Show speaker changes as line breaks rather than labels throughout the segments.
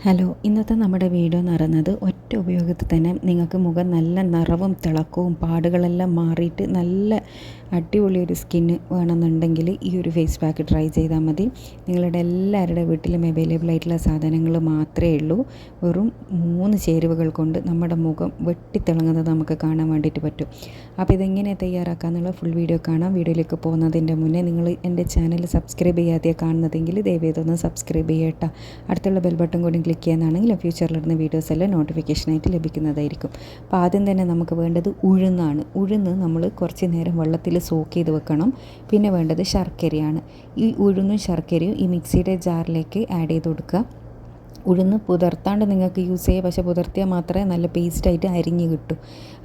Hello, ഇന്നത്തെ നമ്മുടെ video എന്ന് പറയുന്നത് ഒറ്റ ഉപയോഗത്തിൽ തന്നെ നിങ്ങൾക്ക് മുഖം നല്ല നിറവും തിളക്കവും പാടുകളെല്ലാം മാറിയിട്ട് നല്ല അടിപൊളി ഒരു സ്കിന്ന് വേണമെന്നുണ്ടെങ്കിൽ ഈ ഒരു ഫേസ് പാക്ക് ട്രൈ ചെയ്താൽ മതി. നിങ്ങളുടെ എല്ലാവരുടെ വീട്ടിലും അവൈലബിൾ ആയിട്ടുള്ള സാധനങ്ങൾ മാത്രമേ ഉള്ളൂ. വെറും 3 ചേരുവകൾ കൊണ്ട് നമ്മുടെ മുഖം വെട്ടിത്തിളങ്ങുന്നത് നമുക്ക് കാണാൻ വേണ്ടിയിട്ട് പറ്റും. അപ്പോൾ ഇതെങ്ങനെ തയ്യാറാക്കാമെന്നുള്ള ഫുൾ വീഡിയോ കാണാം. വീഡിയോയിലേക്ക് പോകുന്നതിൻ്റെ മുന്നേ നിങ്ങൾ എൻ്റെ ചാനൽ സബ്സ്ക്രൈബ് ചെയ്യാതെ കാണുന്നതെങ്കിൽ ദയവേതൊന്ന് സബ്സ്ക്രൈബ് ചെയ്യട്ടോ. അടുത്തുള്ള ബെൽ ബട്ടൺ കൂടി ക്ലിക്ക് ചെയ്യുന്നതാണെങ്കിൽ ഫ്യൂച്ചറിലിടുന്ന വീഡിയോസ് എല്ലാം നോട്ടിഫിക്കേഷനായിട്ട് ലഭിക്കുന്നതായിരിക്കും. അപ്പോൾ ആദ്യം തന്നെ നമുക്ക് വേണ്ടത് ഉഴുന്നാണ്. ഉഴുന്ന് നമ്മൾ കുറച്ച് നേരം വെള്ളത്തിൽ സോക്ക് ചെയ്ത് വെക്കണം. പിന്നെ വേണ്ടത് ശർക്കരയാണ്. ഈ ഉഴുന്നും ശർക്കരയും ഈ മിക്സിയുടെ ജാറിലേക്ക് ആഡ് ചെയ്ത് കൊടുക്കുക. ഉഴുന്ന് പുതിർത്താണ്ട് നിങ്ങൾക്ക് യൂസ് ചെയ്യാം, പക്ഷേ പുതിർത്തിയാൽ മാത്രമേ നല്ല പേസ്റ്റായിട്ട് അരിഞ്ഞ് കിട്ടൂ.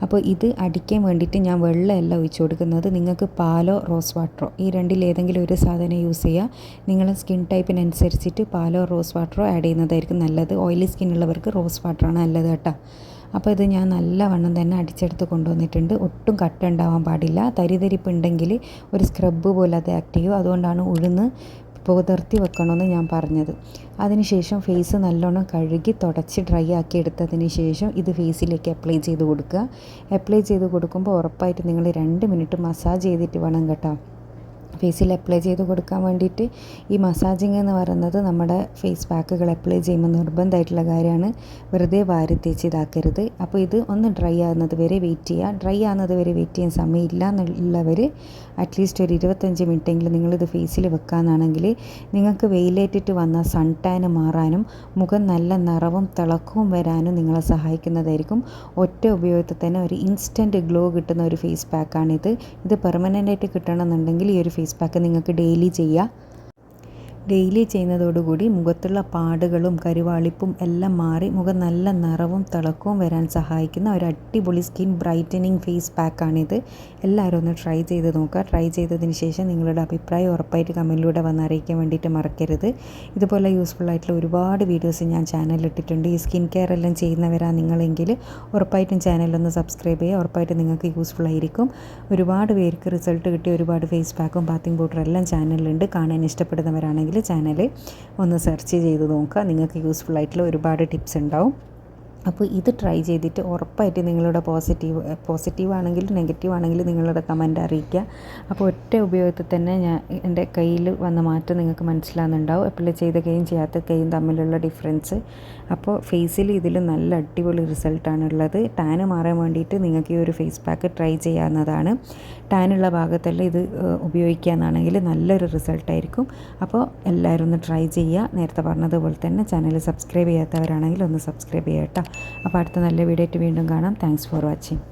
അപ്പോൾ ഇത് അടിക്കാൻ വേണ്ടിയിട്ട് ഞാൻ വെള്ളമല്ല ഒഴിച്ചു കൊടുക്കുന്നത്. നിങ്ങൾക്ക് പാലോ റോസ് വാട്ടറോ ഈ രണ്ടിലേതെങ്കിലും ഒരു സാധനം യൂസ് ചെയ്യുക. നിങ്ങളുടെ സ്കിൻ ടൈപ്പിനനുസരിച്ചിട്ട് പാലോ റോസ് വാട്ടറോ ആഡ് ചെയ്യുന്നതായിരിക്കും നല്ലത്. ഓയിലി സ്കിന്നുള്ളവർക്ക് റോസ് വാട്ടറാണ് നല്ലത് കേട്ടോ. അപ്പോൾ ഇത് ഞാൻ നല്ലവണ്ണം തന്നെ അടിച്ചെടുത്ത് കൊണ്ടുവന്നിട്ടുണ്ട്. ഒട്ടും കട്ട ഉണ്ടാവാൻ പാടില്ല. തരിതരിപ്പ് ഉണ്ടെങ്കിൽ ഒരു സ്ക്രബ്ബ് പോലെ അത് ആക്ട് ചെയ്യും. അതുകൊണ്ടാണ് ഉഴുന്ന് പുതിർത്തി വെക്കണമെന്ന് ഞാൻ പറഞ്ഞത്. അതിനുശേഷം ഫേസ് നല്ലോണം കഴുകി തുടച്ച് ഡ്രൈ ആക്കി എടുത്തതിന് ശേഷം ഇത് ഫേസിലേക്ക് അപ്ലൈ ചെയ്ത് കൊടുക്കുക. അപ്ലൈ ചെയ്ത് കൊടുക്കുമ്പോൾ ഉറപ്പായിട്ട് നിങ്ങൾ 2 മിനിറ്റ് മസാജ് ചെയ്തിട്ട് വേണം കേട്ടോ ഫേസിൽ അപ്ലൈ ചെയ്ത് കൊടുക്കാൻ വേണ്ടിയിട്ട്. ഈ മസാജിങ് എന്ന് പറയുന്നത് നമ്മുടെ ഫേസ് പാക്കുകൾ അപ്ലൈ ചെയ്യുമ്പോൾ നിർബന്ധമായിട്ടുള്ള കാര്യമാണ്. വെറുതെ വാരി തേച്ച് ഇതാക്കരുത്. അപ്പോൾ ഇത് ഒന്ന് ഡ്രൈ ആകുന്നത് വരെ വെയിറ്റ് ചെയ്യുക. ഡ്രൈ ആകുന്നത് വരെ വെയിറ്റ് ചെയ്യാൻ സമയമില്ല എന്നുള്ളവർ അറ്റ്ലീസ്റ്റ് ഒരു 25 മിനിറ്റെങ്കിലും നിങ്ങളിത് ഫേസിൽ വെക്കാമെന്നാണെങ്കിൽ നിങ്ങൾക്ക് വെയിലേറ്റിട്ട് വന്ന സൺ ടാൻ മാറാനും മുഖം നല്ല നിറവും തിളക്കവും വരാനും നിങ്ങളെ സഹായിക്കുന്നതായിരിക്കും. ഒറ്റ ഉപയോഗത്തിൽ തന്നെ ഒരു ഇൻസ്റ്റൻറ്റ് ഗ്ലോ കിട്ടുന്ന ഒരു ഫേസ് പാക്കാണിത്. ഇത് പെർമനൻ്റായിട്ട് കിട്ടണമെന്നുണ്ടെങ്കിൽ ഈ ഒരു ഫേസ് പാക്ക് നിങ്ങൾക്ക് ഡെയിലി ചെയ്യാം. ഡെയിലി ചെയ്യുന്നതോടുകൂടി മുഖത്തുള്ള പാടുകളും കരുവാളിപ്പും എല്ലാം മാറി മുഖം നല്ല നിറവും തിളക്കവും വരാൻ സഹായിക്കുന്ന ഒരു അടിപൊളി സ്കിൻ ബ്രൈറ്റനിങ് ഫേസ് പാക്കാണിത്. എല്ലാവരും ഒന്ന് ട്രൈ ചെയ്ത് നോക്കുക. ട്രൈ ചെയ്തതിന് ശേഷം നിങ്ങളുടെ അഭിപ്രായം ഉറപ്പായിട്ട് കമൻറ്റിലൂടെ വന്ന് അറിയിക്കാൻ വേണ്ടിയിട്ട് മറക്കരുത്. ഇതുപോലെ യൂസ്ഫുൾ ആയിട്ടുള്ള ഒരുപാട് വീഡിയോസ് ഞാൻ ചാനലിലിട്ടിട്ടുണ്ട്. ഈ സ്കിൻ കെയർ എല്ലാം ചെയ്യുന്നവരാണ് നിങ്ങളെങ്കിൽ ഉറപ്പായിട്ടും ചാനലൊന്ന് സബ്സ്ക്രൈബ് ചെയ്യുക. ഉറപ്പായിട്ടും നിങ്ങൾക്ക് യൂസ്ഫുൾ ആയിരിക്കും. ഒരുപാട് പേർക്ക് റിസൾട്ട് കിട്ടിയ ഒരുപാട് ഫേസ് പാക്കും ബാത്തിങ് പൗഡറും എല്ലാം ചാനലിലുണ്ട്. കാണാൻ ഇഷ്ടപ്പെടുന്നവരാണെങ്കിൽ ചാനൽ ഒന്ന് സെർച്ച് ചെയ്ത് നോക്കുക. നിങ്ങൾക്ക് യൂസ്ഫുൾ ആയിട്ടുള്ള ഒരുപാട് ടിപ്സ് ഉണ്ടാവും. അപ്പോൾ ഇത് ട്രൈ ചെയ്തിട്ട് ഉറപ്പായിട്ട് നിങ്ങളുടെ പോസിറ്റീവ് ആണെങ്കിലും നെഗറ്റീവ് ആണെങ്കിലും നിങ്ങളുടെ കമൻറ്റ് അറിയിക്കുക. അപ്പോൾ ഒറ്റ ഉപയോഗത്തിൽ തന്നെ എൻ്റെ കയ്യിൽ വന്ന മാറ്റം നിങ്ങൾക്ക് മനസ്സിലാകുന്നുണ്ടാവും. അപ്ലൈ ചെയ്ത കൈയും ചെയ്യാത്ത കൈയും തമ്മിലുള്ള ഡിഫറൻസ്. അപ്പോൾ ഫേസിൽ ഇതിൽ നല്ല അടിപൊളി റിസൾട്ടാണുള്ളത്. ടാന് മാറാൻ വേണ്ടിയിട്ട് നിങ്ങൾക്ക് ഈ ഒരു ഫേസ് പാക്ക് ട്രൈ ചെയ്യാവുന്നതാണ്. ടാനുള്ള ഭാഗത്തെല്ലാം ഇത് ഉപയോഗിക്കുകയെന്നാണെങ്കിൽ നല്ലൊരു റിസൾട്ടായിരിക്കും. അപ്പോൾ എല്ലാവരും ഒന്ന് ട്രൈ ചെയ്യുക. നേരത്തെ പറഞ്ഞതുപോലെ തന്നെ ചാനൽ സബ്സ്ക്രൈബ് ചെയ്യാത്തവരാണെങ്കിൽ ഒന്ന് സബ്സ്ക്രൈബ് ചെയ്യാം കേട്ടോ. അപ്പോൾ അടുത്ത നല്ല വീഡിയോ ആയിട്ട് വീണ്ടും കാണാം. Thanks for watching.